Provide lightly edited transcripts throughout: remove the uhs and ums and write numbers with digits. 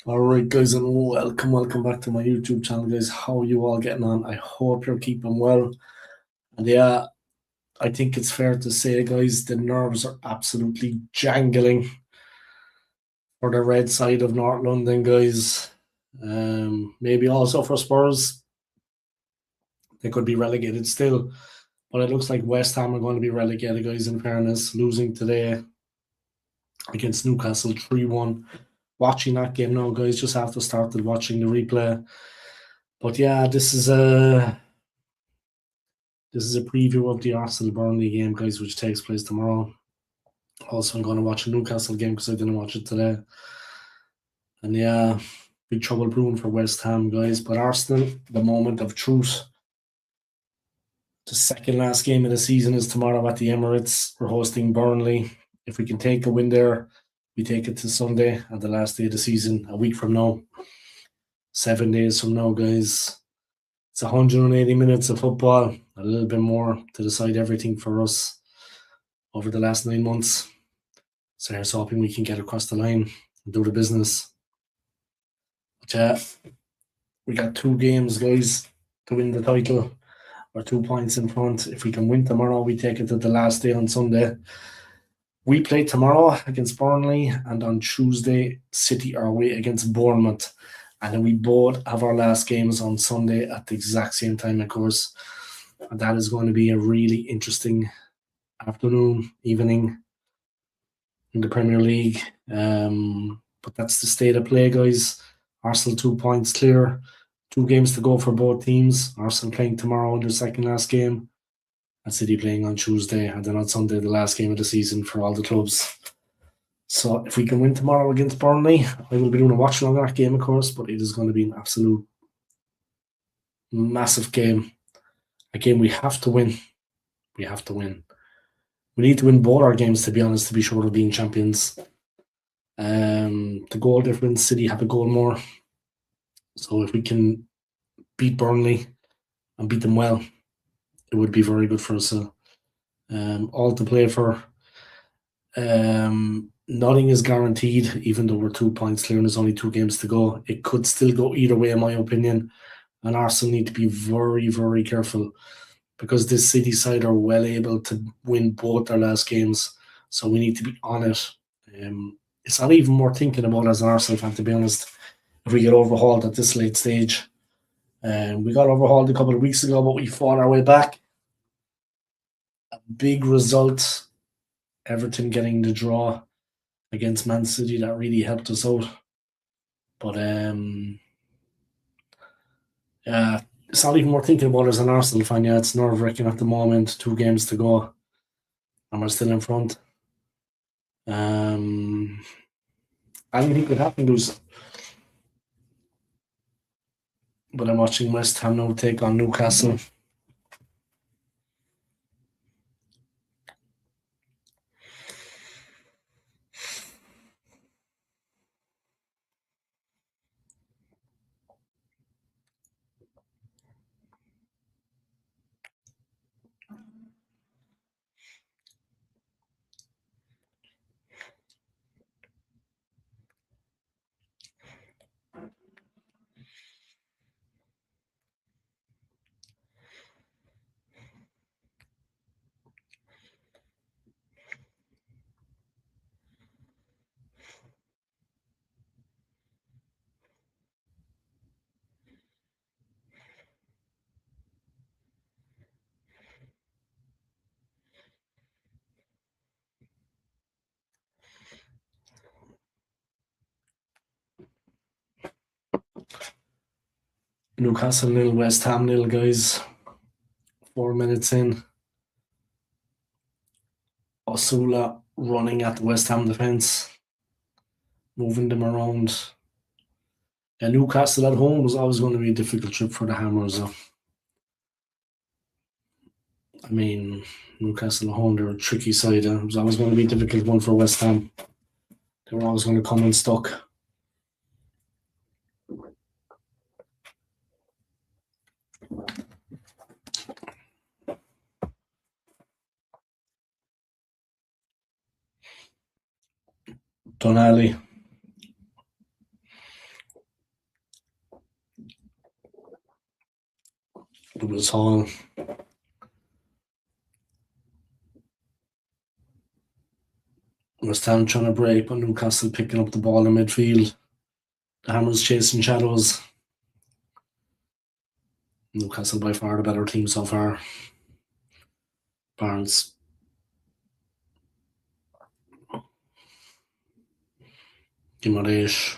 All right, guys, and welcome back to my YouTube channel, guys. How are you all getting on? I hope you're keeping well. And yeah, I think it's fair to say, guys, the nerves are absolutely jangling for the red side of North London, guys. Maybe also for Spurs, they could be relegated still, but it looks like West Ham are going to be relegated, guys. In fairness, losing today against Newcastle 3-1. Watching that game now, guys, just after started watching the replay. But yeah, this is a preview of the Arsenal Burnley game, guys, which takes place tomorrow. Also, I'm going to watch a Newcastle game because I didn't watch it today. And yeah, big trouble brewing for West Ham, guys. But Arsenal, the moment of truth. The second last game of the season is tomorrow at the Emirates. We're hosting Burnley. If we can take a win there, we take it to Sunday and the last day of the season, a week from now. 7 days from now, guys. It's 180 minutes of football, a little bit more to decide everything for us over the last 9 months. So here's hoping we can get across the line and do the business. But yeah, we got 2 games, guys, to win the title. We're 2 points in front. If we can win tomorrow, we take it to the last day on Sunday. We play tomorrow against Burnley, and on Tuesday, City are away against Bournemouth. And then we both have our last games on Sunday at the exact same time, of course. And that is going to be a really interesting afternoon, evening in the Premier League. But that's the state of play, guys. Arsenal 2 points clear. 2 games to go for both teams. Arsenal playing tomorrow in their second last game, and City playing on Tuesday, and then on Sunday, the last game of the season for all the clubs. So if we can win tomorrow against Burnley, I will be doing a watch along that game, of course, but it is going to be an absolute massive game. A game we have to win. We have to win. We need to win both our games, to be honest, to be sure of being champions. The goal difference, City have a goal more. So if we can beat Burnley and beat them well, it would be very good for us. All to play for. Nothing is guaranteed, even though we're 2 points clear and there's only 2 games to go. It could still go either way, in my opinion. And Arsenal need to be very, very careful because this City side are well able to win both their last games. So we need to be on it. It's not even more thinking about as an Arsenal fan, to be honest, if we get overhauled at this late stage. We got overhauled a couple of weeks ago, but we fought our way back. A big result, Everton getting the draw against Man City, that really helped us out. But yeah, it's not even worth thinking about as an Arsenal fan. Yeah, it's nerve-wracking at the moment. 2 games to go, and we're still in front. Anything could happen, Lose. But I'm watching West Ham now take on Newcastle. Newcastle nil, West Ham nil, guys. 4 minutes in. Osula running at the West Ham defence, moving them around. And Newcastle at home was always going to be a difficult trip for the Hammers. I mean, Newcastle at home, they're a tricky side. It was always going to be a difficult one for West Ham. They were always going to come unstuck. Donnelly. Lewis Hall. West Ham trying to break, but Newcastle picking up the ball in midfield. The Hammers chasing shadows. Newcastle by far the better team so far. Barnes. Guimaraes.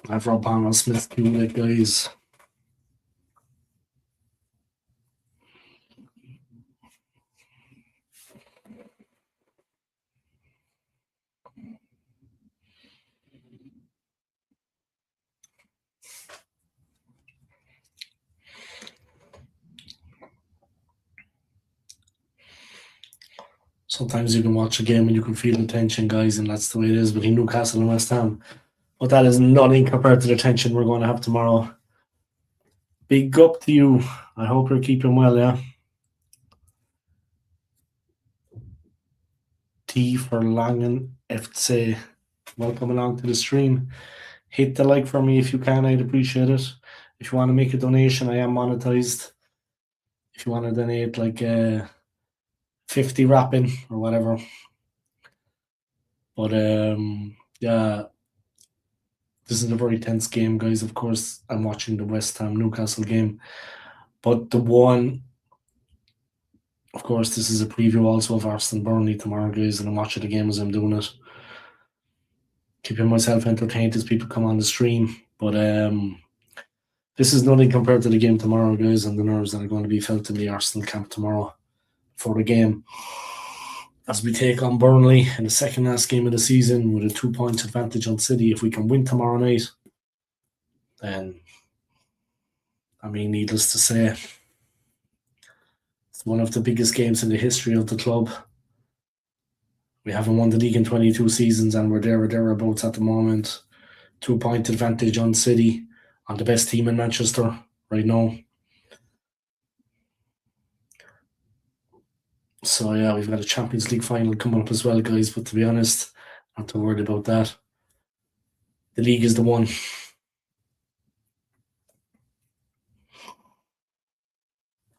I've Rob Palmer, Smith, Kulik, guys. Sometimes you can watch a game and you can feel the tension, guys, and that's the way it is between Newcastle and West Ham. But that is nothing compared to the tension we're going to have tomorrow. Big up to you. I hope you're keeping well, yeah? T for Langen FC. Welcome along to the stream. Hit the like for me if you can. I'd appreciate it. If you want to make a donation, I am monetized. If you want to donate like 50 wrapping or whatever. But yeah, this is a very tense game, guys. Of course, I'm watching the West Ham Newcastle game. But the one, of course, this is a preview also of Arsenal Burnley tomorrow, guys, and I'm watching the game as I'm doing it. Keeping myself entertained as people come on the stream. But this is nothing compared to the game tomorrow, guys, and the nerves that are going to be felt in the Arsenal camp tomorrow for the game. As we take on Burnley in the second last game of the season with a 2-point advantage on City. If we can win tomorrow night, then, I mean, needless to say, it's one of the biggest games in the history of the club. We haven't won the league in 22 seasons, and we're there or thereabouts at the moment. 2-point advantage on City, on the best team in Manchester right now. So yeah, we've got a Champions League final coming up as well, guys. But to be honest, not too worried about that. The league is the one.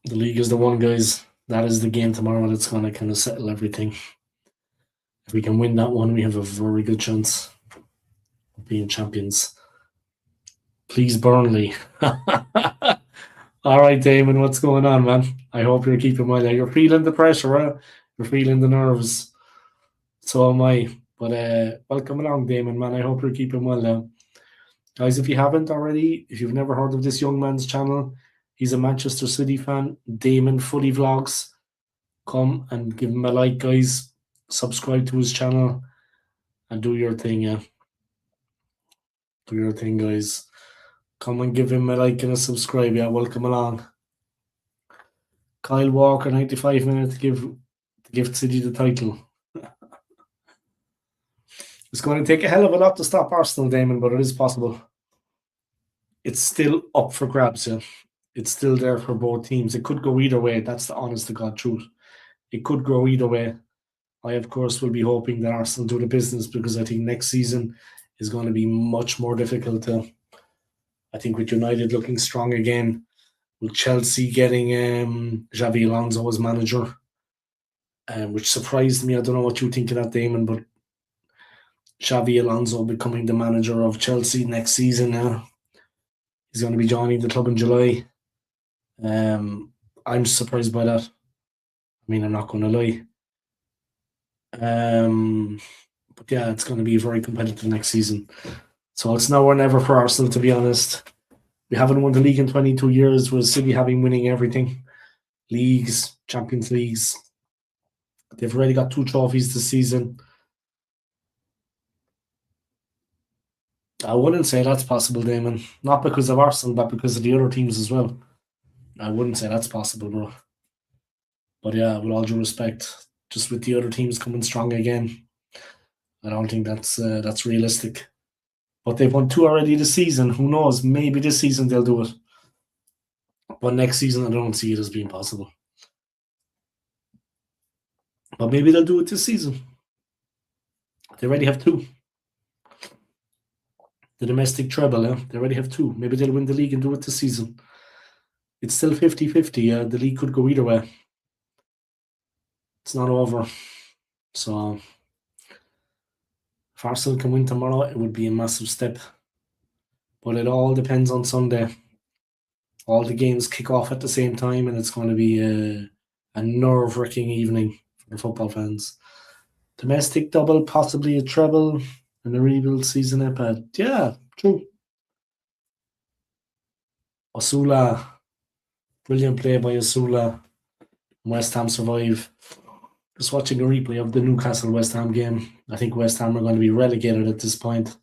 The league is the one, guys. That is the game tomorrow that's going to kind of settle everything. If we can win that one, we have a very good chance of being champions. Please, Burnley. All right, Damon, what's going on, man? I hope you're keeping well. You're feeling the pressure, huh? You're feeling the nerves. So am I. But welcome along, Damon, man. I hope you're keeping well now. Guys, if you haven't already, if you've never heard of this young man's channel, he's a Manchester City fan, Damon Footy Vlogs. Come and give him a like, guys. Subscribe to his channel and do your thing, yeah. Do your thing, guys. Come and give him a like and a subscribe, yeah. Welcome along. Kyle Walker, 95 minutes to give City the title. It's going to take a hell of a lot to stop Arsenal, Damon, but it is possible. It's still up for grabs, yeah. It's still there for both teams. It could go either way. That's the honest to God truth. It could go either way. I, of course, will be hoping that Arsenal do the business because I think next season is going to be much more difficult. I think with United looking strong again, with Chelsea getting Xabi Alonso as manager, which surprised me. I don't know what you think of that, Damon, but Xabi Alonso becoming the manager of Chelsea next season now. He's going to be joining the club in July. I'm surprised by that. I mean, I'm not going to lie. But yeah, it's going to be very competitive next season. So it's now or never for Arsenal, to be honest. We haven't won the league in 22 years, with City having winning everything. Leagues, Champions Leagues. They've already got 2 trophies this season. I wouldn't say that's possible, Damon. Not because of Arsenal, but because of the other teams as well. I wouldn't say that's possible, bro. But yeah, with all due respect, just with the other teams coming strong again, I don't think that's realistic. But they've won 2 already this season. Who knows? Maybe this season they'll do it. But next season, I don't see it as being possible. But maybe they'll do it this season. They already have 2. The domestic treble, they already have 2. Maybe they'll win the league and do it this season. It's still 50-50. The league could go either way. It's not over. So if Arsenal can win tomorrow, it would be a massive step. But it all depends on Sunday. All the games kick off at the same time, and it's going to be a nerve-wracking evening for the football fans. Domestic double, possibly a treble, and a rebuild season. But yeah, true. Osula, brilliant play by Osula. West Ham survive. Just watching a replay of the Newcastle West Ham game. I think West Ham are going to be relegated at this point,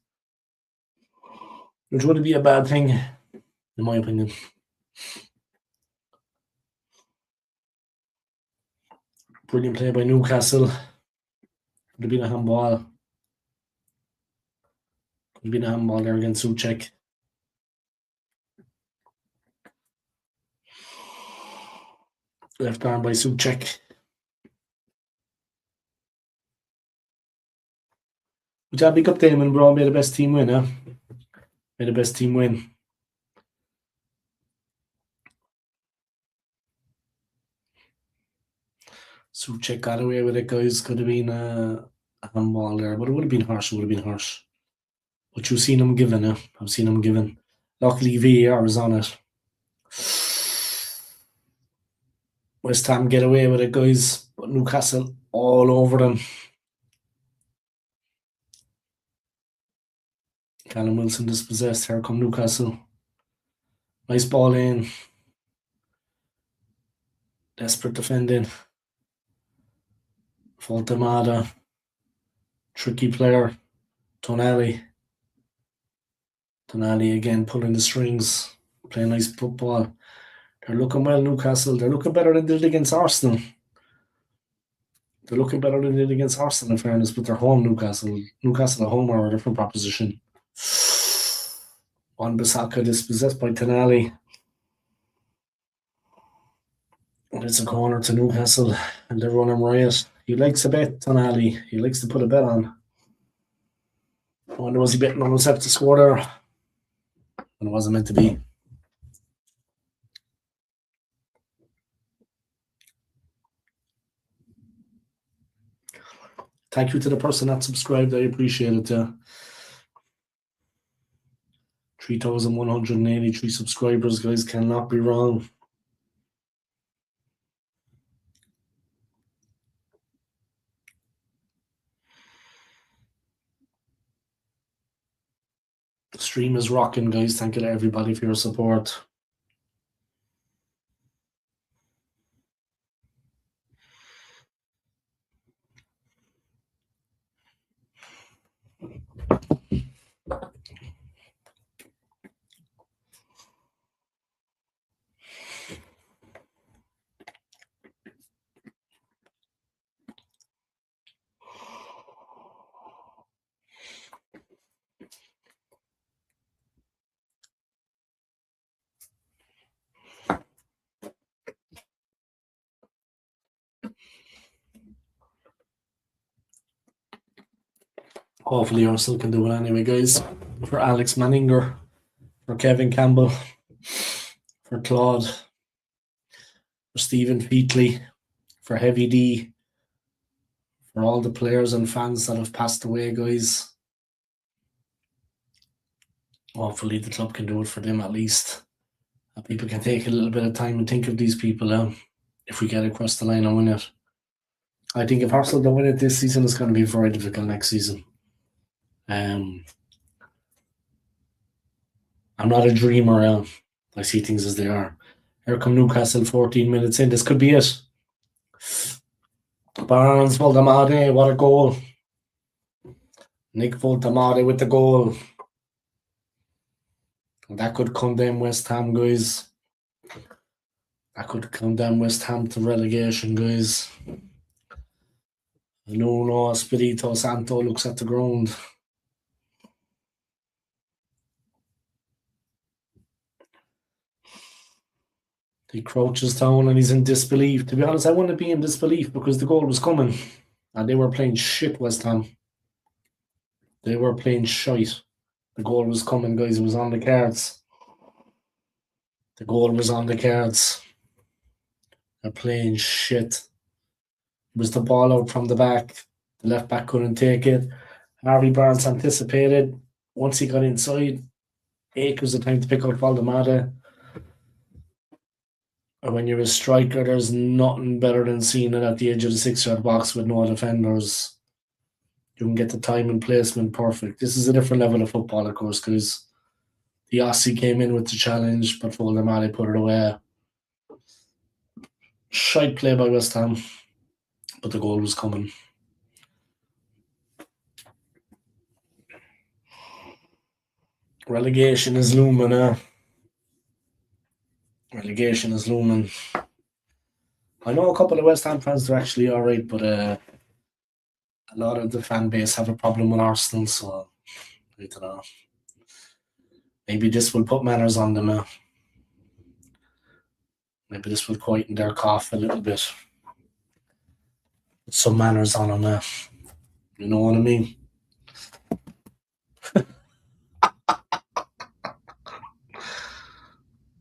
which would be a bad thing, in my opinion. Brilliant play by Newcastle. Could have been a handball. Could have been a handball there against Souček. Left arm by Souček. Good job, big up Damon, bro. May the best team win, huh? May the best team win. Souček got away with it, guys. Could have been a handball there, but it would have been harsh. It would have been harsh. But you've seen him given, huh? I've seen him given. Luckily, VAR was on it. West Ham get away with it, guys. But Newcastle all over them. Callum Wilson dispossessed. Here come Newcastle. Nice ball in. Desperate defending. Voltemada. Tricky player. Tonali again pulling the strings. Playing nice football. They're looking well, Newcastle. They're looking better than they did against Arsenal. They're looking better than they did against Arsenal, in fairness, but they're home, Newcastle. Newcastle at home are a different proposition. Wan-Bissaka dispossessed by Tonali. And it's a corner to Newcastle, and they're running riot. He likes a bet, Tonali. He likes to put a bet on. I wonder, was he betting on himself to score there? And it wasn't meant to be. Thank you to the person that subscribed. I appreciate it. 3,183 subscribers, guys. Cannot be wrong. The stream is rocking, guys. Thank you to everybody for your support. Hopefully Arsenal can do it anyway, guys. For Alex Manninger, for Kevin Campbell, for Claude, for Stephen Featley, for Heavy D, for all the players and fans that have passed away, guys. Hopefully the club can do it for them at least. People can take a little bit of time and think of these people if we get across the line and win it. I think if Arsenal don't win it this season, it's going to be very difficult next season. I'm not a dreamer. I see things as they are. Here come Newcastle 14 minutes in. This could be it. Barnes, Voltemade, what a goal. Nick Voltemade with the goal. That could come down West Ham, guys. That could come down West Ham to relegation, guys. Nuno Espirito Santo looks at the ground. He crouches down and he's in disbelief. To be honest, I wouldn't be in disbelief because the goal was coming. And they were playing shit, West Ham. They were playing shite. The goal was coming, guys. It was on the cards. The goal was on the cards. They're playing shit. It was the ball out from the back. The left back couldn't take it. Harvey Barnes anticipated. Once he got inside, acres of time to pick out Valdemada. And when you're a striker, there's nothing better than seeing it at the edge of the 6-yard box with no defenders. You can get the time and placement perfect. This is a different level of football, of course, because the Aussie came in with the challenge, but Valdemada put it away. Shite play by West Ham, but the goal was coming. Relegation is looming, Relegation is looming. I know a couple of West Ham fans are actually alright, but a lot of the fan base have a problem with Arsenal, so I don't know. Maybe this will put manners on them. Maybe this will quieten their cough a little bit. Put some manners on them. You know what I mean?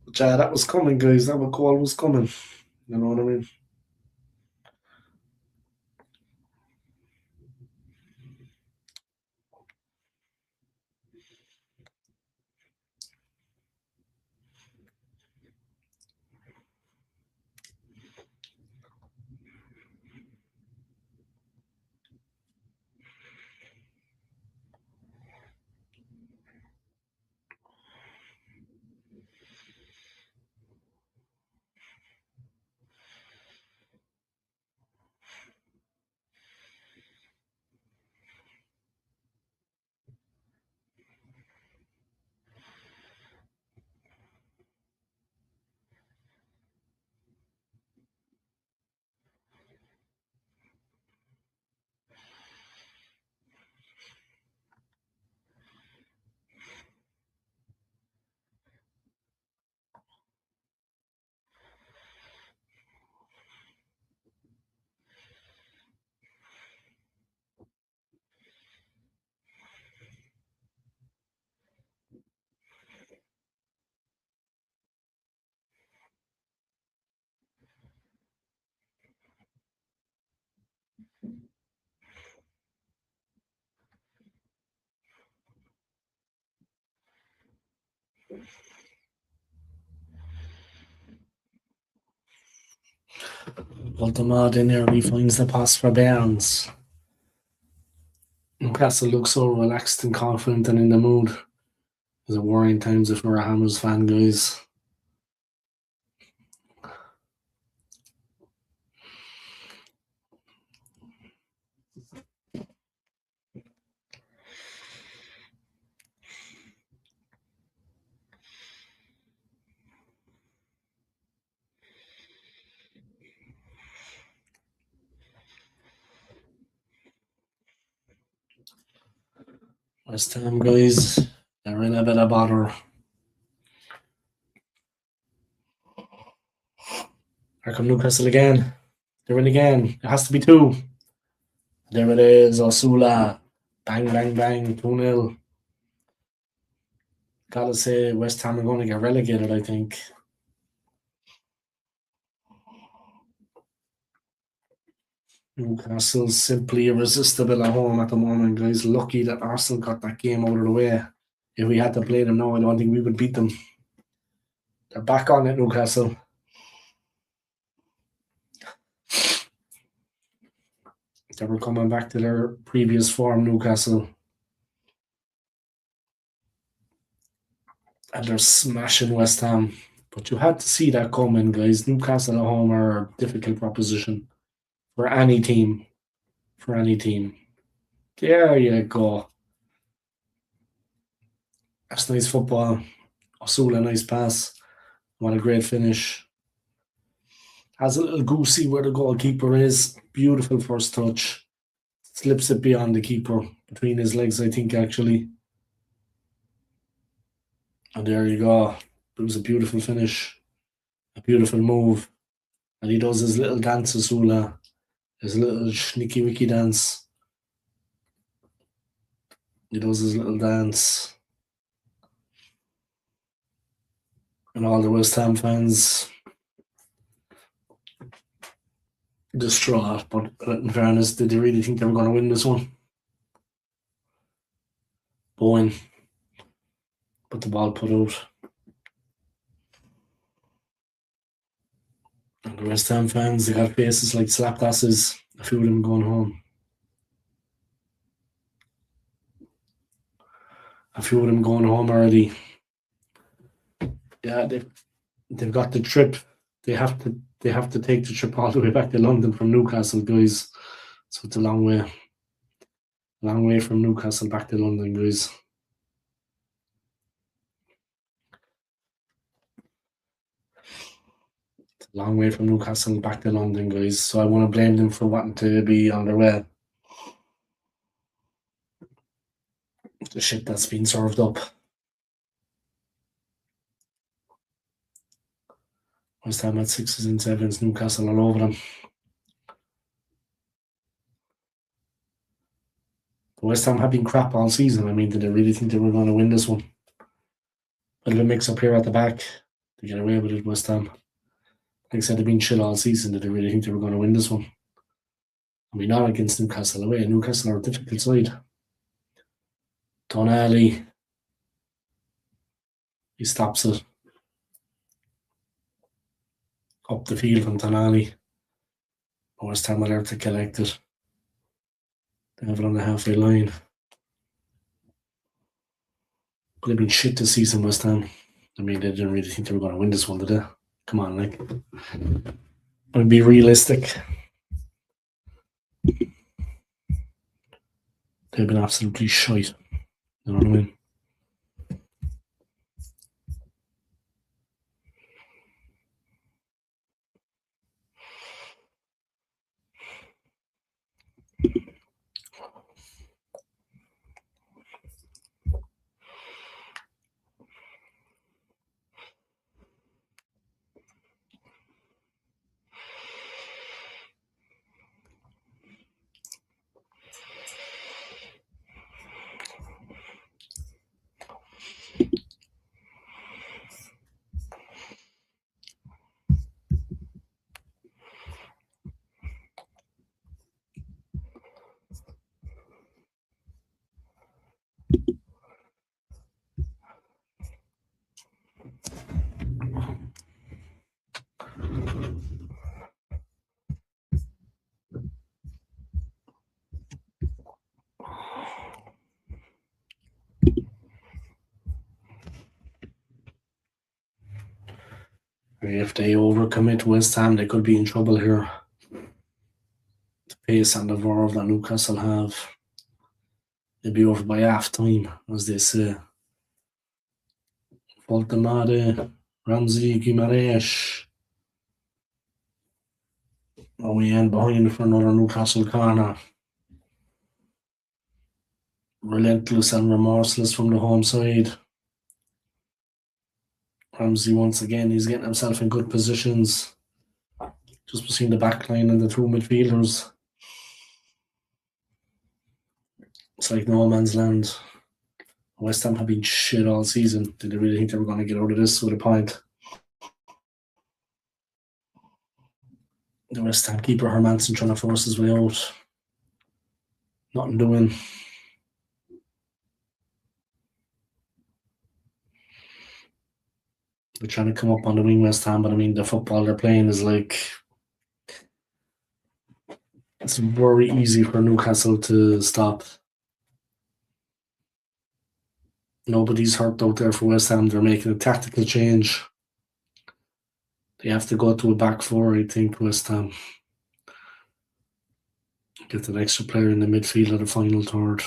But yeah, that was coming, guys. That call was coming. You know what I mean? Valdemada nearly finds the pass for Barnes. Newcastle looks so relaxed and confident and in the mood. There's a worrying times if we're a Hammers fan, guys. West Ham, guys, they're in a bit of bother. Here come Newcastle again. They're in again. It has to be 2. There it is, Osula. Bang, bang, bang, 2-0. Gotta say, West Ham are going to get relegated, I think. Newcastle's simply irresistible at home at the moment, guys. Lucky that Arsenal got that game out of the way. If we had to play them now, I don't think we would beat them. They're back on it, Newcastle. They were coming back to their previous form, Newcastle. And they're smashing West Ham. But you had to see that coming, guys. Newcastle at home are a difficult proposition for any team. For any team. There you go. That's nice football. Osula, nice pass. What a great finish. Has a little goosey where the goalkeeper is. Beautiful first touch. Slips it beyond the keeper, between his legs, I think, actually. And there you go. It was a beautiful finish. A beautiful move. And he does his little dance, Osula. His little sneaky wicky dance. He does his little dance. And all the West Ham fans distraught. But in fairness, did they really think they were going to win this one? Bowen. But the ball put out. And the West Ham fans, they got faces like slapdasses. A few of them going home. A few of them going home already. Yeah, they've got the trip. They have to take the trip all the way back to London from Newcastle, guys. So it's a long way. Long way from Newcastle back to London, guys. It's a long way from Newcastle back to London, guys. So I want to blame them for wanting to be on their way. The shit that's been served up. West Ham at 6s and 7s, Newcastle all over them. The West Ham have been crap all season. I mean, did they really think they were going to win this one? A little mix up here at the back to get away with it, West Ham. Like I said, they've been shit all season. Did they really think they were going to win this one? I mean, not against Newcastle away. Newcastle are a difficult side. Tonali, he stops it. Up the field from Tonali. West Ham are there to collect it. They have it on the halfway line. But they've been shit this season, West Ham. I mean, they didn't really think they were going to win this one, did they? Come on, like. I'll be realistic. They've been absolutely shite. You know what I mean? If they overcommit West Ham, they could be in trouble here. The pace and the verve that Newcastle have, they'll be over by half time, as they say. Voltemade, Ramsey, Guimaraes. Oh, we end behind for another Newcastle corner. Relentless and remorseless from the home side. Ramsey, once again, he's getting himself in good positions. Just between the back line and the two midfielders. It's like no man's land. West Ham have been shit all season. Did they really think they were going to get out of this with a point? The West Ham keeper, Hermansen, trying to force his way out. Nothing doing. They're trying to come up on the wing, West Ham, but I mean, the football they're playing is like... It's very easy for Newcastle to stop. Nobody's hurt out there for West Ham. They're making a tactical change. They have to go to a back four, I think, West Ham. Get an extra player in the midfield at the final third.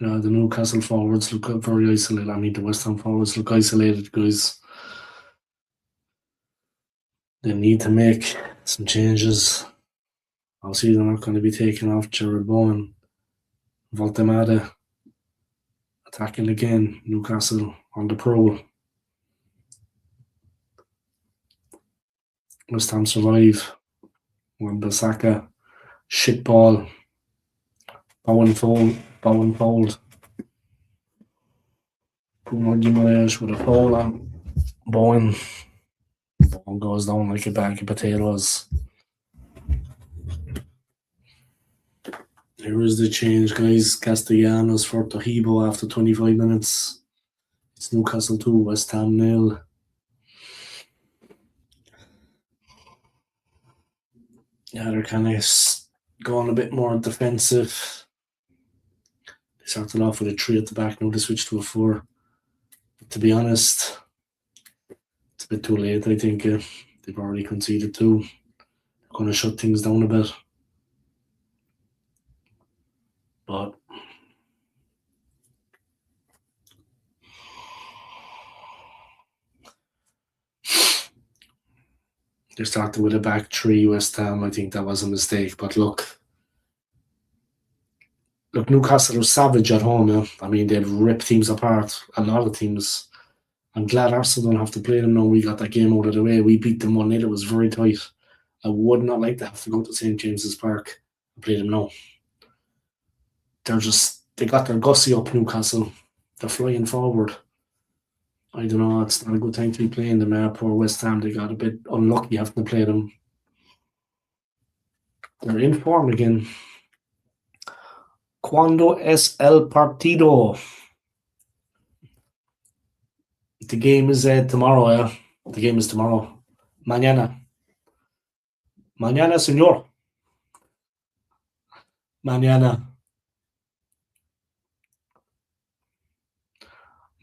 The Newcastle forwards look very isolated. I mean, the West Ham forwards look isolated, guys. They need to make some changes. Obviously, they're not going to be taking off Jared Bowen. Voltemade attacking again. Newcastle on the prowl. West Ham survive. Wan-Bissaka. Shit ball. Bowen fold. Bruno Guimaraes with a foul on Bowen. Bowen goes down like a bag of potatoes. Here is the change, guys. Castellanos for Tohibo after 25 minutes. It's Newcastle 2, West Ham 0. Yeah, they're kind of going a bit more defensive. They started off with a 3 at the back, now they switched to a 4. But to be honest, it's a bit too late, I think. They've already conceded 2. They're going to shut things down a bit. But they started with a back 3, West Ham. I think that was a mistake. But look, Newcastle are savage at home. Yeah? I mean, they've ripped teams apart. A lot of teams. I'm glad Arsenal don't have to play them now. We got that game out of the way. We beat them 1-0. It was very tight. I would not like to have to go to St. James's Park and play them now. They got their gussy up, Newcastle. They're flying forward. I don't know, it's not a good time to be playing them. Poor West Ham, they got a bit unlucky having to play them. They're in form again. Cuando es el partido? The game is tomorrow, yeah. The game is tomorrow. Mañana. Mañana, señor. Mañana.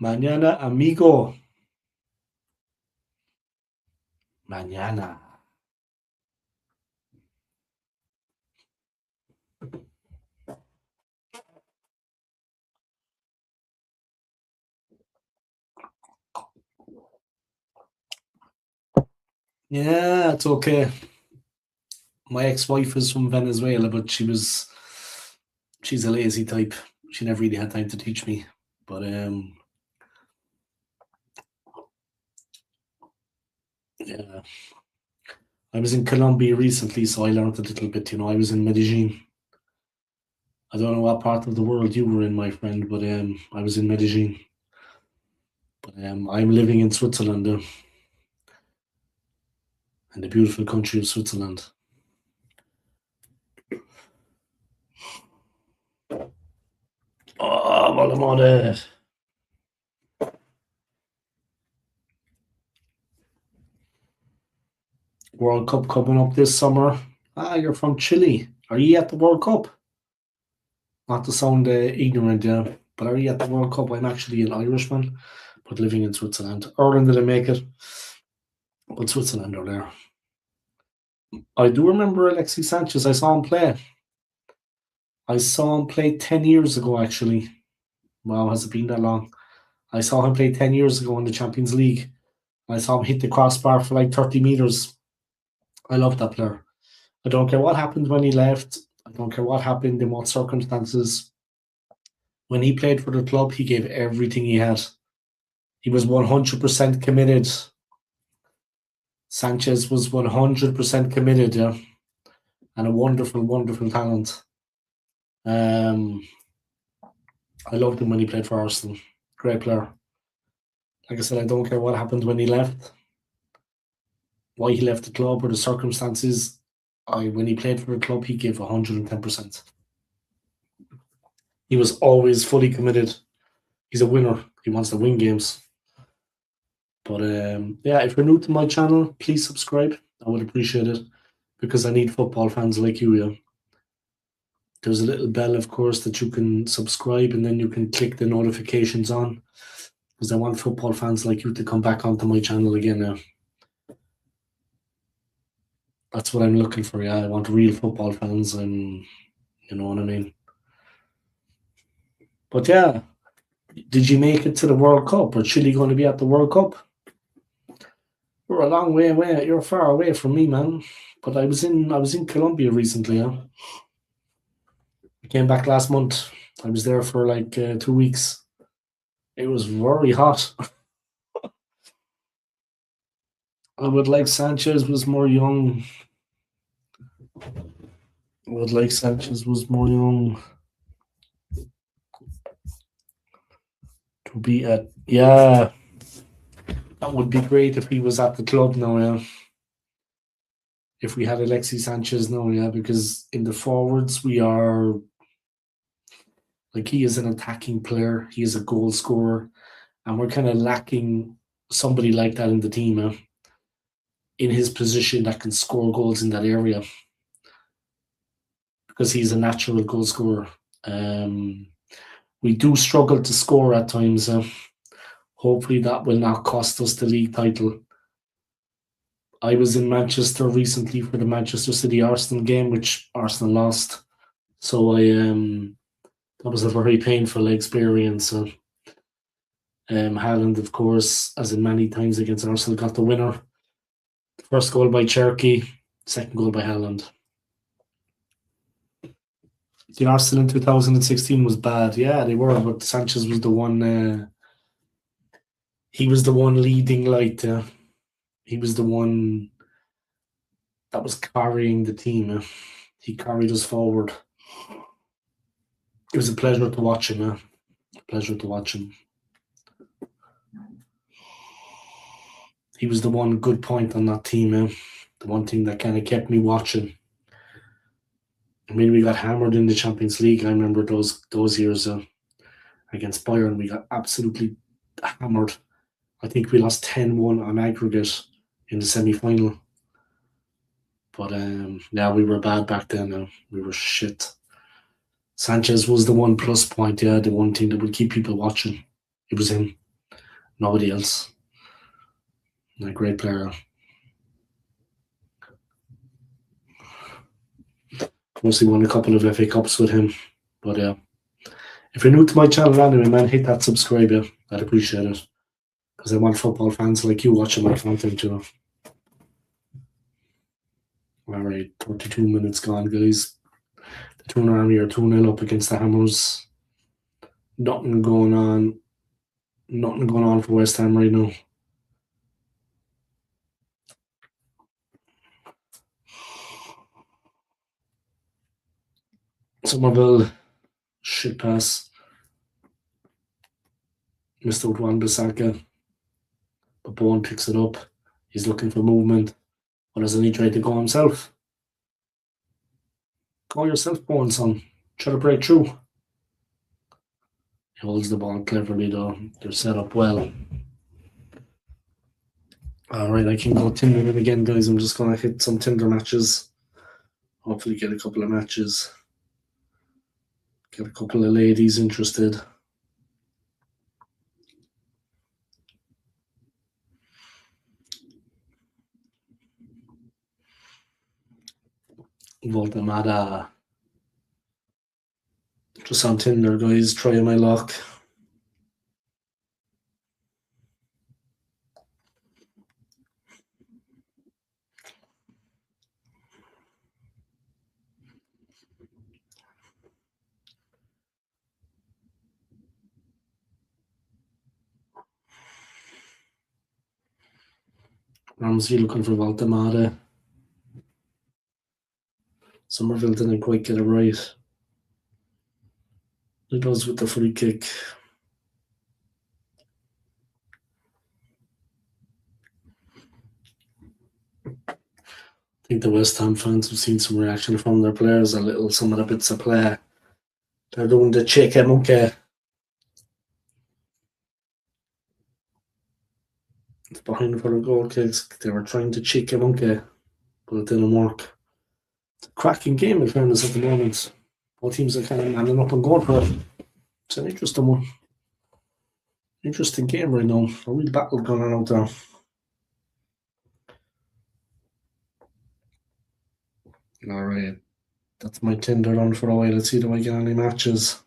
Mañana, amigo. Mañana. Yeah, it's okay. My ex-wife is from Venezuela, but she's a lazy type. She never really had time to teach me. But yeah. I was in Colombia recently, so I learned a little bit. I was in Medellin. I don't know what part of the world you were in, my friend, but I was in Medellin. But I'm living in Switzerland, in the beautiful country of Switzerland. Oh, vale madre. World Cup coming up this summer. You're from Chile. Are you at the World Cup? Not to sound ignorant, yeah, but are you at the World Cup? I'm actually an Irishman, but living in Switzerland. Ireland didn't make it, but Switzerland are there. I do remember Alexis Sanchez. I saw him play. I saw him play 10 years ago, actually. Wow, has it been that long? I saw him play 10 years ago in the Champions League. I saw him hit the crossbar for like 30 metres. I love that player. I don't care what happened when he left. I don't care what happened in what circumstances. When he played for the club, he gave everything he had. He was 100% committed. Sanchez was 100% committed, yeah. And a wonderful, wonderful talent. I loved him when he played for Arsenal. Great player. Like I said, I don't care what happened when he left. Why he left the club or the circumstances. When he played for the club, he gave 110%. He was always fully committed. He's a winner. He wants to win games. But yeah, if you're new to my channel, please subscribe. I would appreciate it because I need football fans like you, yeah. There's a little bell, of course, that you can subscribe and then you can click the notifications on because I want football fans like you to come back onto my channel again now. That's what I'm looking for, yeah. I want real football fans and you know what I mean. But yeah, did you make it to the World Cup? Or Chile going to be at the World Cup? You're a long way away. You're far away from me, man. But I was in Colombia recently. Yeah? I came back last month. I was there for like 2 weeks. It was very hot. I would like Sanchez was more young. I would like Sanchez was more young to be at. Yeah, that would be great if he was at the club now. Yeah, if we had Alexis Sanchez now. Yeah, because in the forwards we are like he is an attacking player. He is a goal scorer, and we're kind of lacking somebody like that in the team. In his position that can score goals in that area because he's a natural goal scorer. Um, we do struggle to score at times. Hopefully, that will not cost us the league title. I was in Manchester recently for the Manchester City Arsenal game, which Arsenal lost. So that was a very painful experience. Haaland, of course, as in many times against Arsenal, got the winner. First goal by Cherky, second goal by Haaland. The Arsenal in 2016 was bad. Yeah, they were, but Sanchez was the one. He was the one leading light. He was the one that was carrying the team. He carried us forward. It was a pleasure to watch him. Pleasure to watch him. He was the one good point on that team. The one thing that kind of kept me watching. I mean, we got hammered in the Champions League. I remember those years against Bayern. We got absolutely hammered. I think we lost 10-1 on aggregate in the semi-final. But yeah, we were bad back then. We were shit. Sanchez was the one plus point, yeah, the one thing that would keep people watching. It was him. Nobody else. A great player. Mostly won a couple of FA Cups with him. But yeah. If you're new to my channel anyway, man, hit that subscribe, yeah. I'd appreciate it. Because I want football fans like you watching my content, you know. Alright, 32 minutes gone, guys. The Toon Army are 2-0 up against the Hammers. Nothing going on. Nothing going on for West Ham right now. Somerville, shit pass. Missed out Wan-Bissaka. But Bowen picks it up. He's looking for movement. But doesn't he try to go himself? Go yourself, Bowen, son. Try to break through. He holds the ball cleverly, though. They're set up well. Alright, I can go Tinder again, guys. I'm just going to hit some Tinder matches. Hopefully get a couple of matches. Get a couple of ladies interested. Voltamada. Just on Tinder, guys. Trying my luck. Ramsey looking for Voltamada. Somerville didn't quite get it right. It goes with the free kick. I think the West Ham fans have seen some reaction from their players, some of the bits of play. They're doing the chicken monkey. It's behind for the goal kicks. They were trying to chicken monkey, but it didn't work. It's a cracking game in fairness at the moment. Both teams are kind of manning up and going for it. It's an interesting one. Interesting game right now. A real battle going on out there. Alright. That's my Tinder on for a while. Let's see, do I get any matches?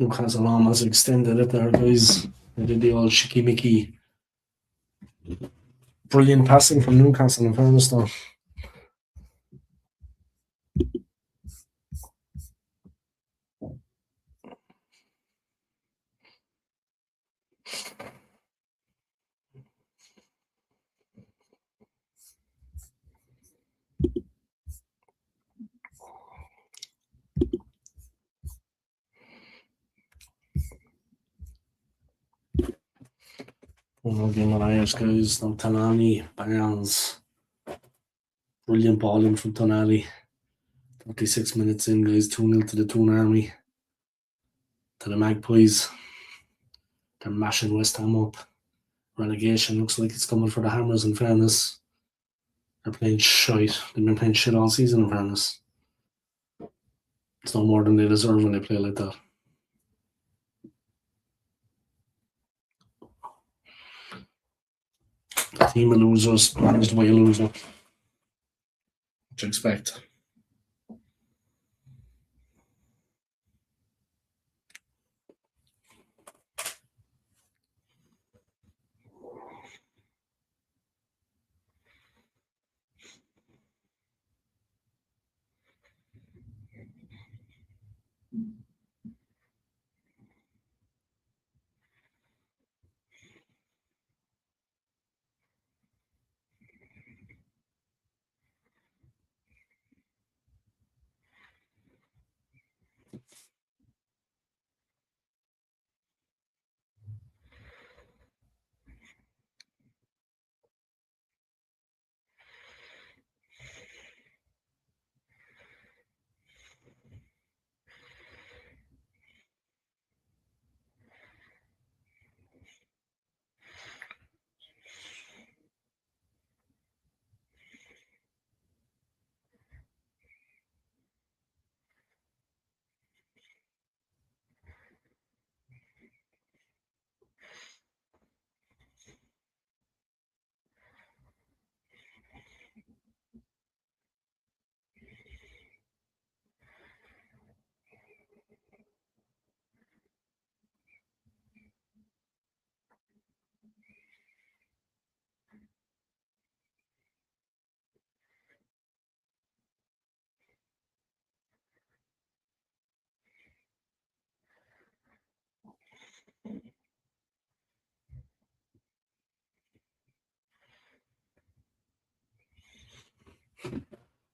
Newcastle almost extended it there, guys. They did the old shicky mickey. Brilliant passing from Newcastle in fairness though. One more game on Irish, guys. Now Tonali, Barnes. Brilliant ball in from Tonali. 36 minutes in, guys. 2-0 to the Toon Army. To the Magpies. They're mashing West Ham up. Relegation looks like it's coming for the Hammers in fairness. They're playing shite. They've been playing shit all season in fairness. It's no more than they deserve when they play like that. The team of losers managed by a loser. What you expect?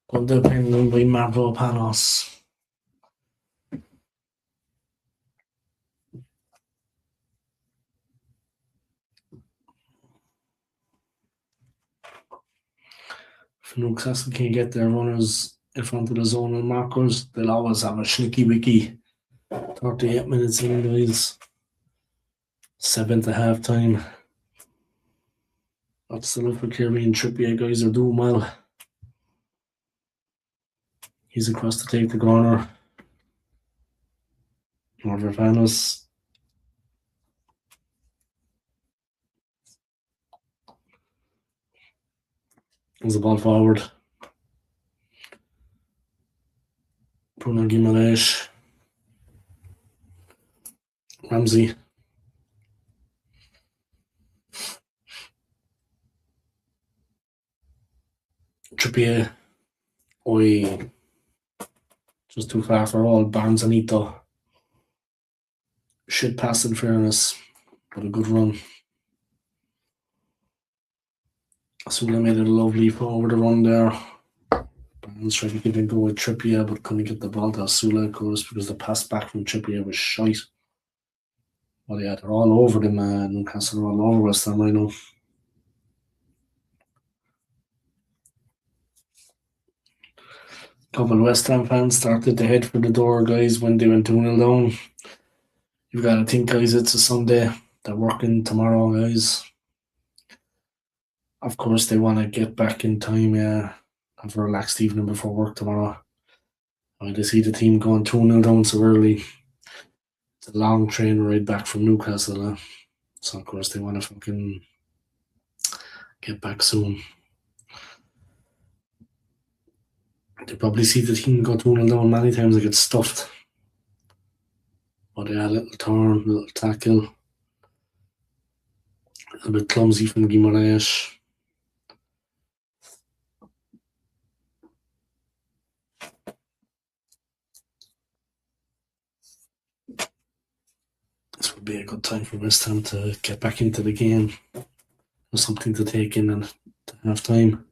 Underpinned by Mavropanos. If Newcastle can get their runners in front of the zonal markers, they'll always have a schnicky wicky. 38 minutes in, guys. 7th at half time. That's the look for Kirby and Trippier, guys are doing well. He's across to take the corner. Mavropanos. There's the ball forward. Bruno Guimaraes. Ramsey. Trippier. Oi. Just too far for all. Barnes and Ito. Shit pass in fairness, but a good run. Skool made it a lovely forward run there. Barnes tried to give it a go with Trippier, but couldn't get the ball to Skool, of course, because the pass back from Trippier was shite. Well, yeah, they're all over them, Newcastle are all over West Ham, I know. Couple of West Ham fans started to head for the door, guys, when they went 2-0 down. You've got to think, guys, it's a Sunday. They're working tomorrow, guys. Of course, they want to get back in time, have a relaxed evening before work tomorrow. They see the team going 2-0 down so early. It's a long train ride back from Newcastle. So, of course, they want to fucking get back soon. They probably see the team go 2-0 down many times. They get stuffed. But yeah, little turn, little tackle, a bit clumsy from Guimaraes. This would be a good time for West Ham to get back into the game. There's something to take in at half time.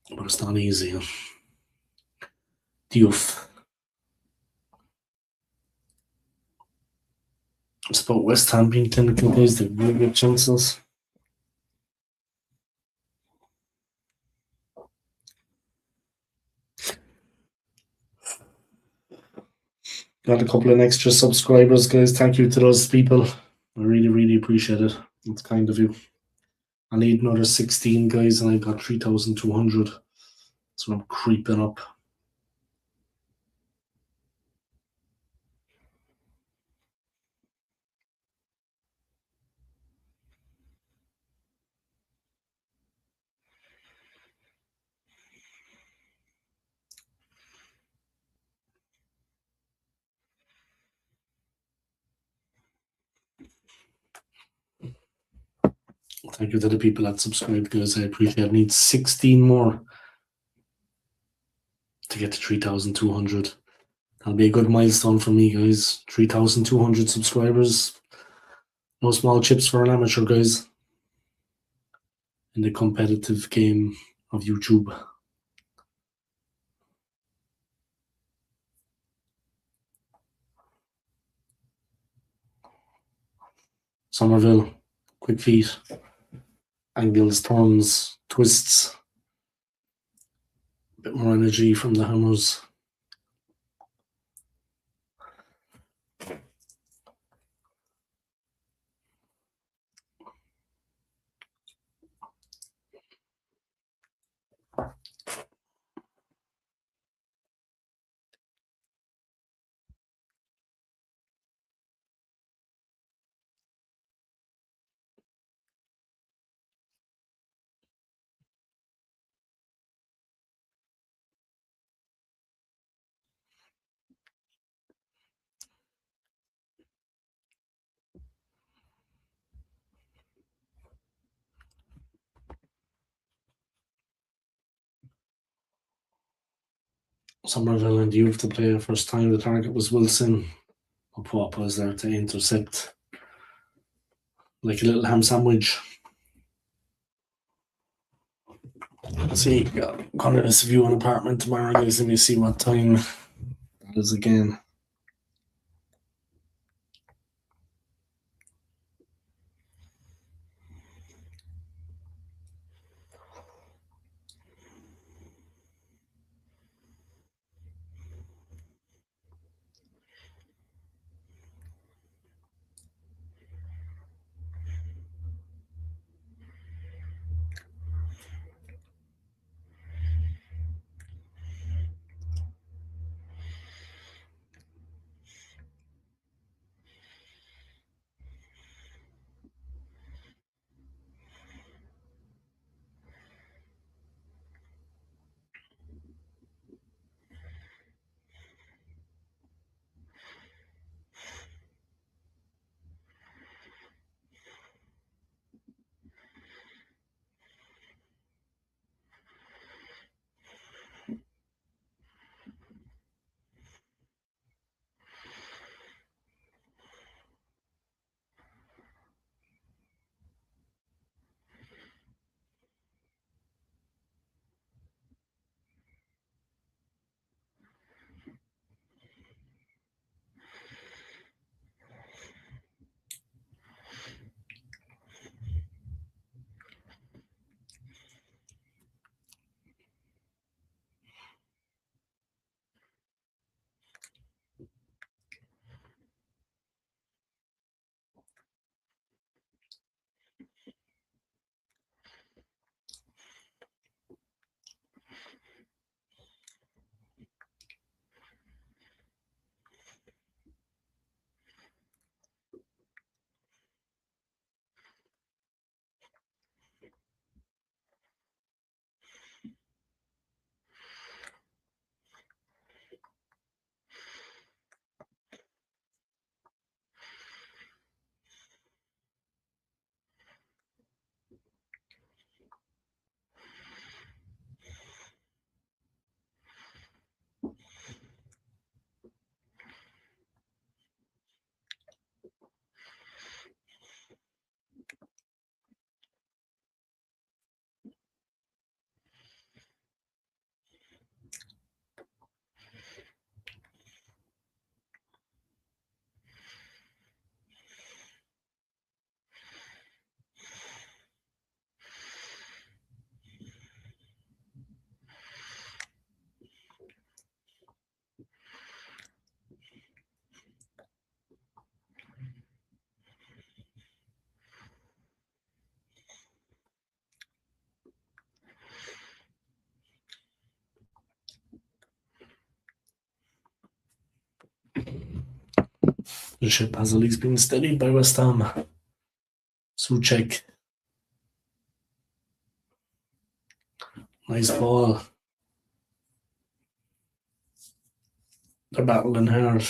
But it's not easy. Diouf. It's about West Ham being clinical, guys. They've really good chances. Got a couple of extra subscribers, guys. Thank you to those people. I really, really appreciate it. It's kind of you. I need another 16 guys, and I've got 3,200. So I'm creeping up. Thank you to the people that subscribed, guys. I appreciate it. I need 16 more to get to 3,200. That'll be a good milestone for me, guys. 3,200 subscribers. No small chips for an amateur, guys, in the competitive game of YouTube. Somerville, quick feet, angles, turns, twists. A bit more energy from the hammers. Somerville and Youth to play first time. The target was Wilson. Pop was there to intercept like a little ham sandwich. Let's see, got this view on apartment tomorrow, guys. Let me see what time that is again. The ship has at least been steadied by West Ham. Suchek. Nice ball. They're battling hard,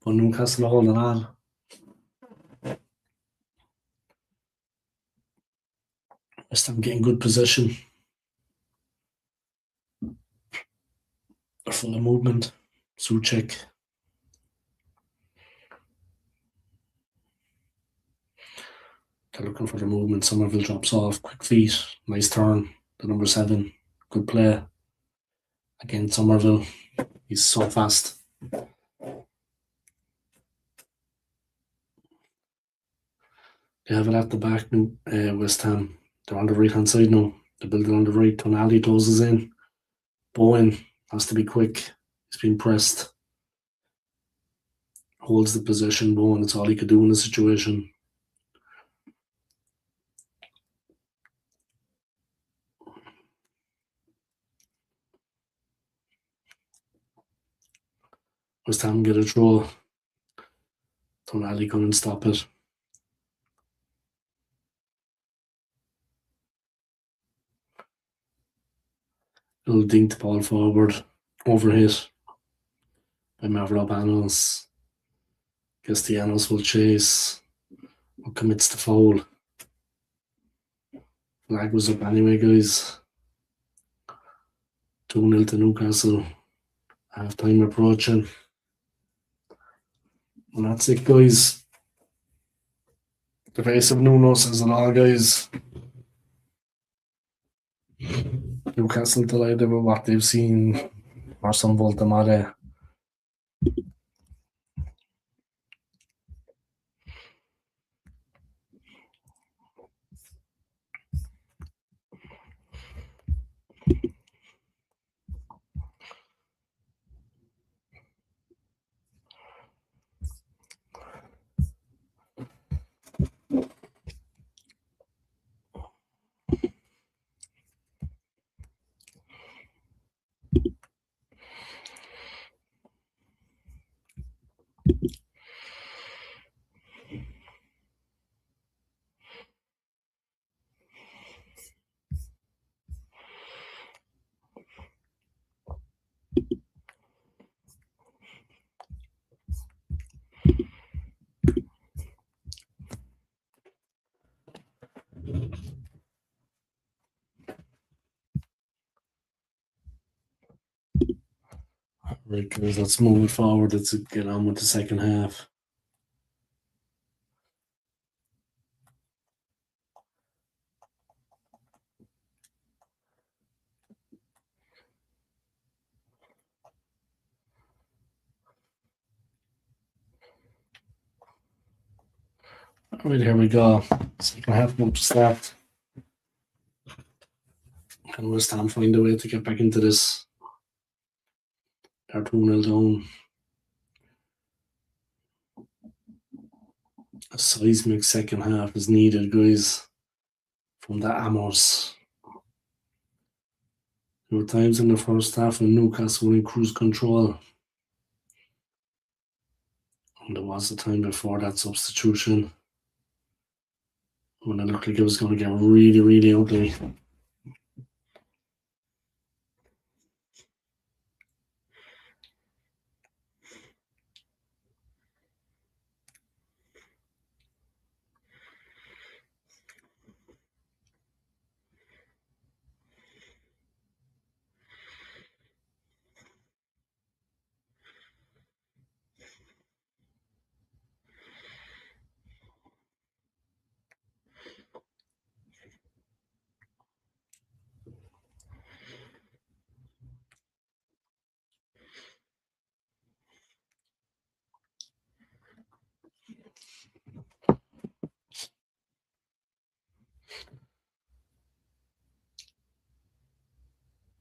but Newcastle are holding on. West Ham getting good position. They're full of movement. Suchek. They're looking for the movement. Somerville drops off. Quick feet. Nice turn. The number 7. Good play. Again, Somerville. He's so fast. They have it at the back now, West Ham. They're on the right hand side now. They're building on the right. Tonali closes in. Bowen has to be quick. He's been pressed. Holds the position. Bowen, it's all he could do in the situation. West Ham get a throw. Tonali couldn't stop it. Little dinked ball forward. Overhit by Mavropanos. Castellanos will chase. Or commits the foul. Flag was up anyway, guys. 2-0 to Newcastle. Half time approaching. And that's it, guys. The face of Nuno says it all, guys. Newcastle delighted with what they've seen. Or some Voltamare. Right, guys, let's move it forward. Let's get on with the second half. All right, here we go. Second half will start. Can West Ham find a way to get back into this? They're 2-0 down. A seismic second half is needed, guys, from the Amos. There were times in the first half when Newcastle were in cruise control. And there was a time before that substitution when it looked like it was going to get really, really ugly.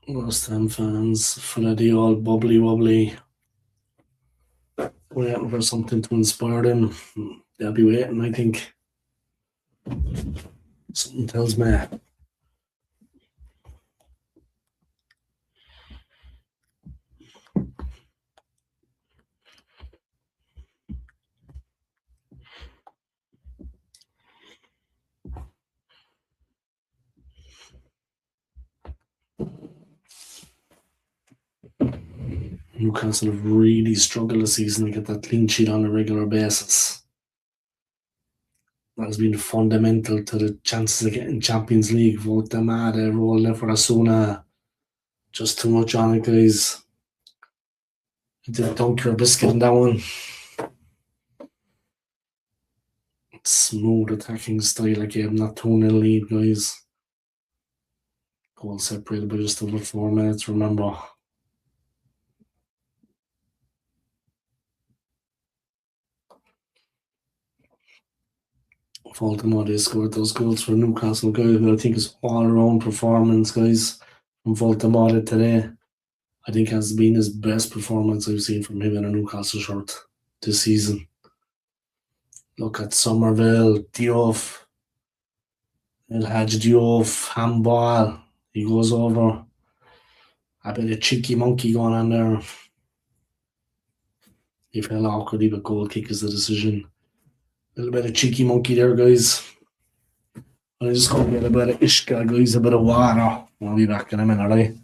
West Ham fans, full of the all bubbly wobbly, waiting for something to inspire them. They'll be waiting, I think. Something tells me. Newcastle have really struggled this season to get that clean sheet on a regular basis. That has been fundamental to the chances of getting Champions League. Vote them out, rolling for Asuna. Just too much on it, guys. You did dunk your biscuit in that one. Smooth attacking style again, not 2-0 lead, guys. Goal separated by just over 4 minutes, remember. Voldemort scored those goals for Newcastle, guys, but I think it's all around performance, guys, from Voldemort today. I think has been his best performance I've seen from him in a Newcastle shirt this season. Look at Somerville, Diouf, El Hadji Diouf, handball. He goes over. A bit of cheeky monkey going on there. He fell awkwardly, but goal kick is the decision. A little bit of cheeky monkey there, guys. I just going to get a bit of Ishka, guys, a bit of water. I'll be back in a minute, right?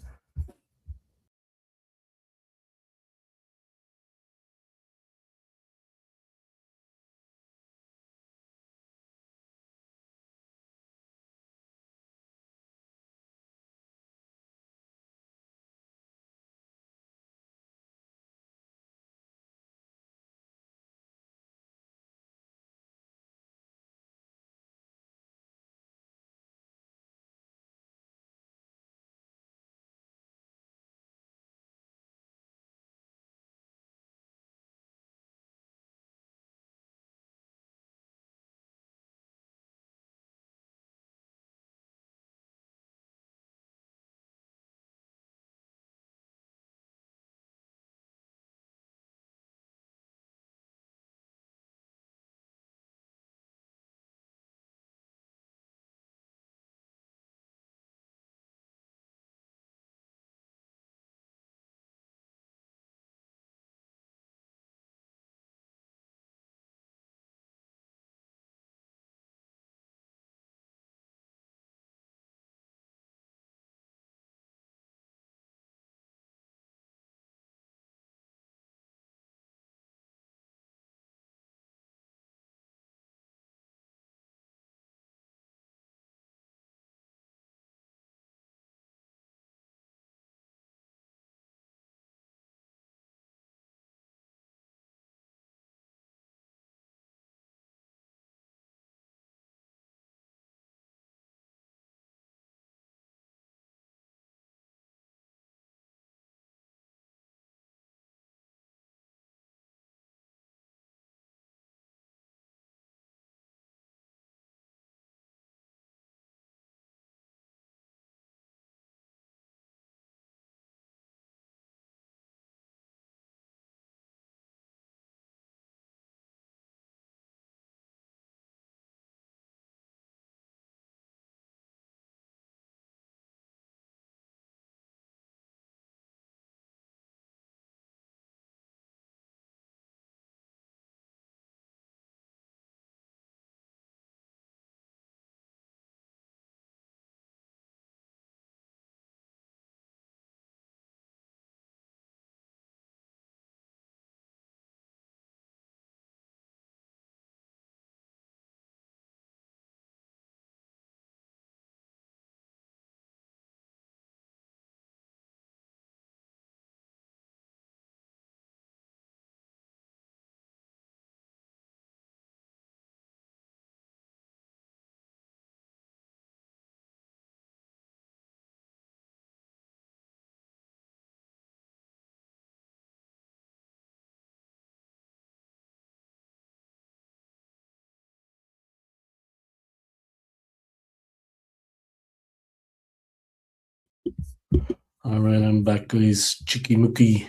All right, I'm back, guys. Chicky Mookie.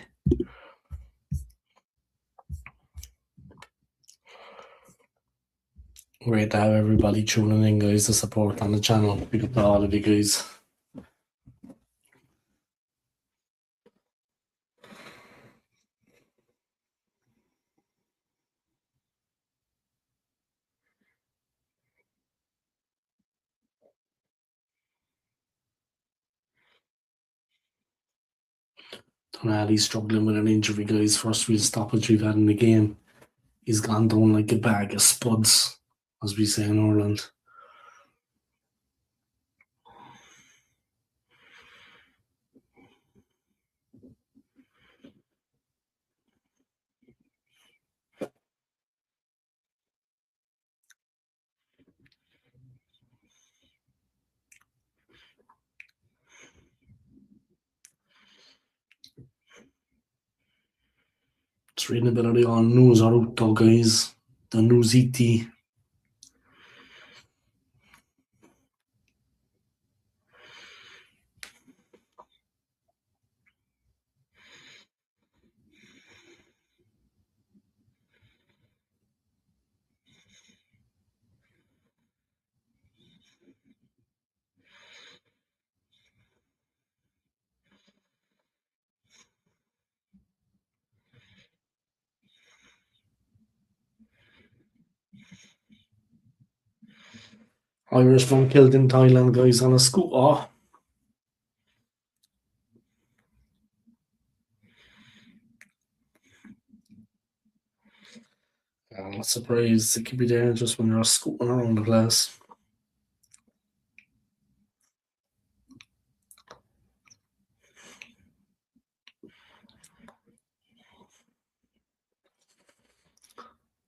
Great to have everybody tuning in, guys, to support on the channel. Big up to all of you guys. Tonali's struggling with an injury, guys. First real stoppage we've had in the game. He's gone down like a bag of spuds, as we say in Ireland. It's reading a bit of the all news are out though, guys. The news ET. Irishman killed in Thailand, guys, on a scooter. Oh, I'm not surprised. It could be dangerous when you're scooting around the place.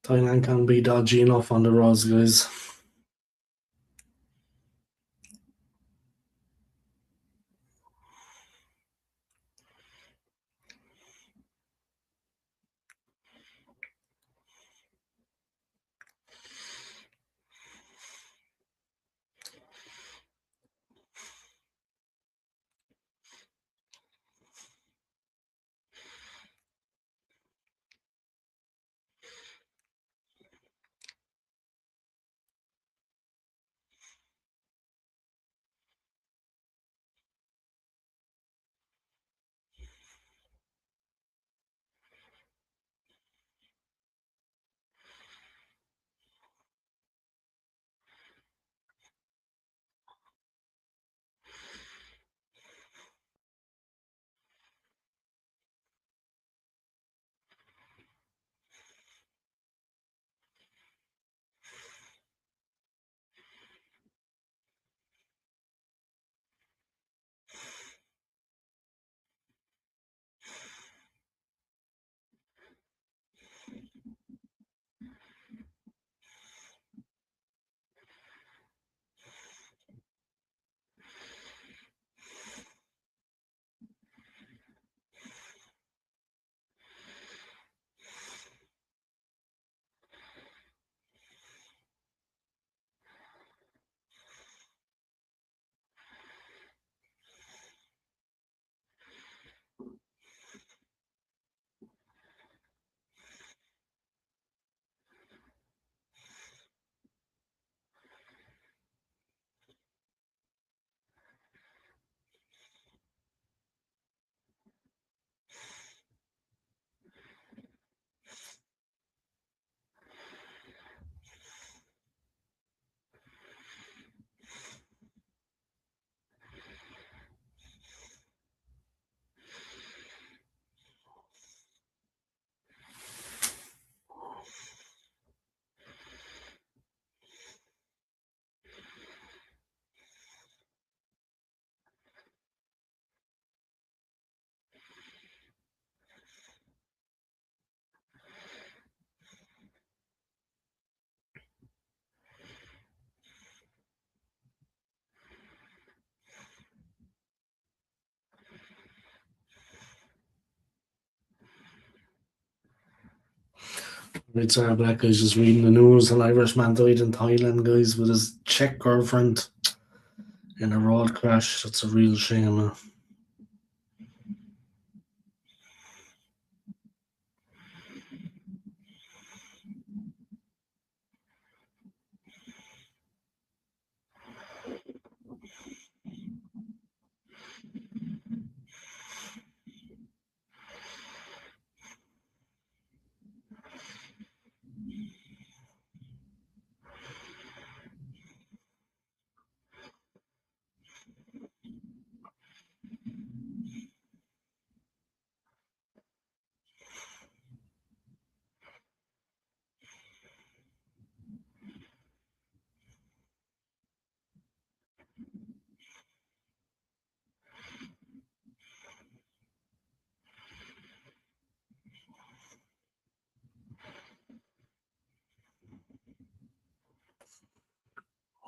Thailand can be dodgy enough on the roads, guys. It's our black guys just reading the news. An Irishman died in Thailand, guys, with his Czech girlfriend in a road crash. That's a real shame.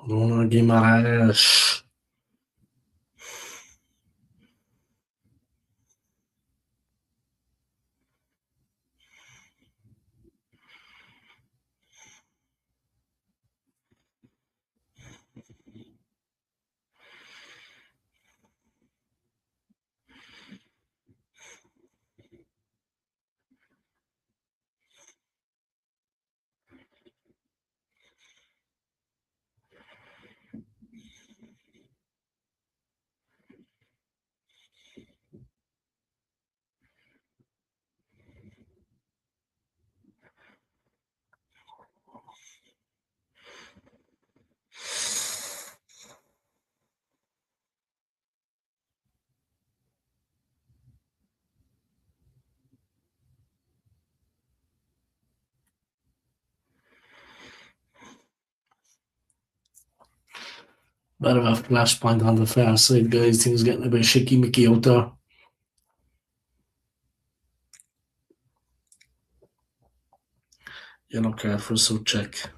Una Guimaraes. Bit of a flashpoint on the far side, guys. Things getting a bit shaky Mickey out there. Yellow card for Suchek.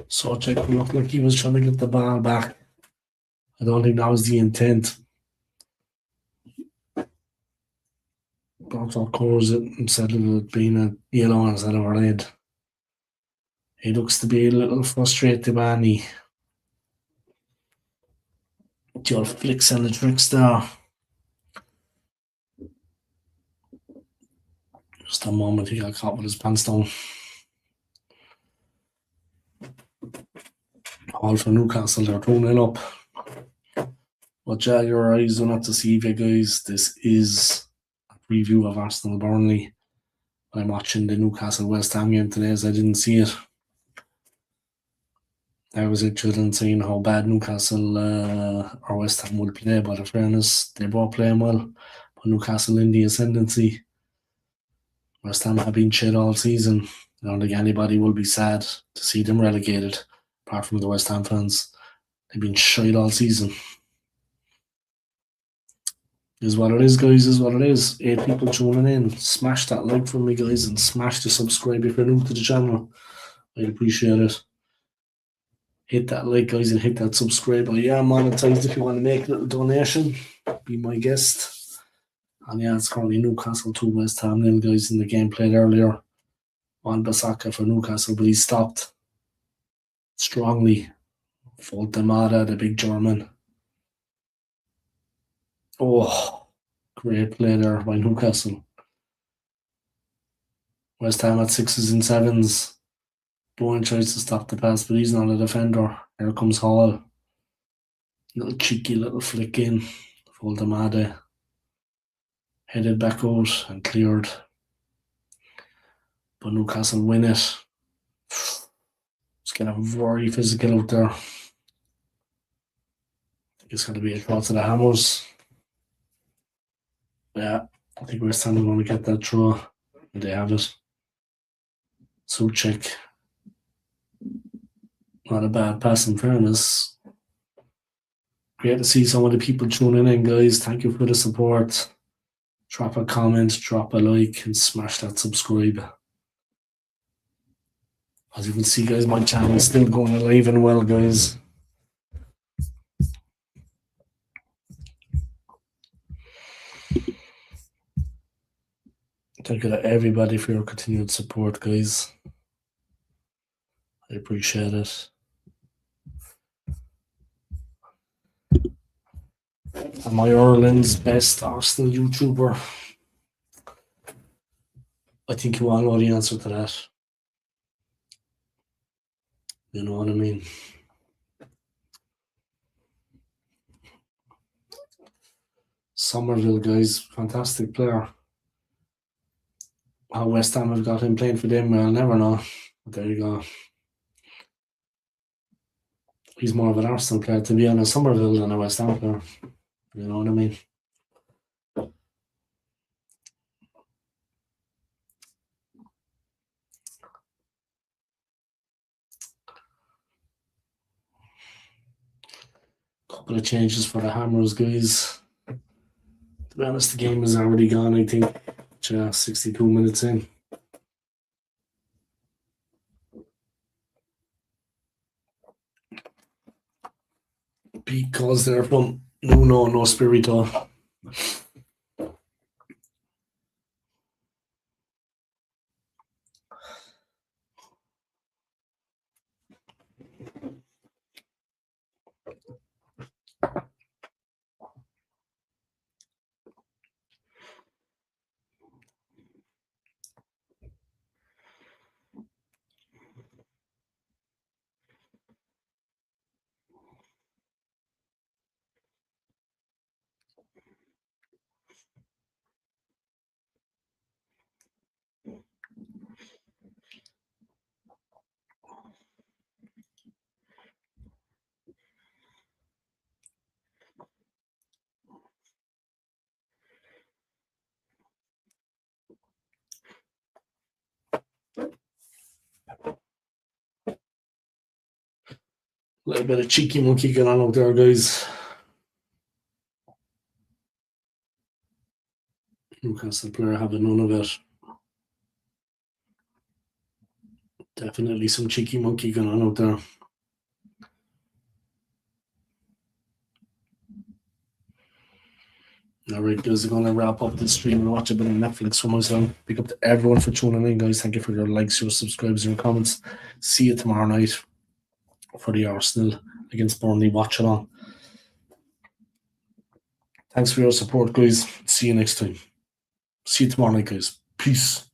Suchek looked like he was trying to get the ball back. I don't think that was the intent. Brought covers it instead of it being a yellow instead of a red. He looks to be a little frustrated, Annie. The old flicks and the tricks there. Just a moment he got caught with his pants down. All for Newcastle, they're 2-0 up. But yeah, your eyes do not deceive you guys. This is a preview of Arsenal Burnley. I'm watching the Newcastle West Ham game today as I didn't see it. I was interested in seeing how bad Newcastle or West Ham would play, but in fairness, they both playing well. But Newcastle in the ascendancy. West Ham have been shit all season. I don't think anybody will be sad to see them relegated, apart from the West Ham fans. They've been shit all season. Is what it is, guys, is what it is. 8 people tuning in. Smash that like for me, guys, and smash the subscribe if you're new to the channel. I'd appreciate it. Hit that like, guys, and hit that subscribe. I am monetized if you want to make a little donation. Be my guest. And yeah, it's currently Newcastle 2 West Ham 0, guys, in the game played earlier. Wan-Bissaka for Newcastle, but he stopped strongly. Voltemada, the big German. Oh, great play there by Newcastle. West Ham at 6s and 7s. Bowen tries to stop the pass, but he's not a defender. Here comes Hall. Little cheeky little flick in. Voltemada headed back out and cleared. But Newcastle win it. It's getting very physical out there. I think it's going to be a draw to the Hammers. Yeah, I think West Ham are going to get that draw. And they have it. Suchek. Not a bad pass in fairness. Great to see so many people tuning in, guys. Thank you for the support. Drop a comment, drop a like, and smash that subscribe. As you can see, guys, my channel is still going alive and well, guys. Thank you to everybody for your continued support, guys. I appreciate it. Am I Ireland's best Arsenal YouTuber? I think you all know the answer to that. You know what I mean? Somerville, guys, fantastic player. How West Ham have got him playing for them, I'll never know. But there you go. He's more of an Arsenal player to be on a Somerville than a West Ham player. You know what I mean? Couple of changes for the Hammers, guys. To be honest, the game is already gone, I think. 62 minutes in. Beat calls there from Nuno No Spirito. A little bit of cheeky monkey going on out there, guys. Newcastle player having none of it. Definitely some cheeky monkey going on out there. Alright, guys, I'm going to wrap up this stream and watch a bit of Netflix for myself. Big up to everyone for tuning in, guys. Thank you for your likes, your subscribes, and your comments. See you tomorrow night for the Arsenal against Burnley. Watch it on. Thanks for your support, guys. See you next time. See you tomorrow night, guys. Peace.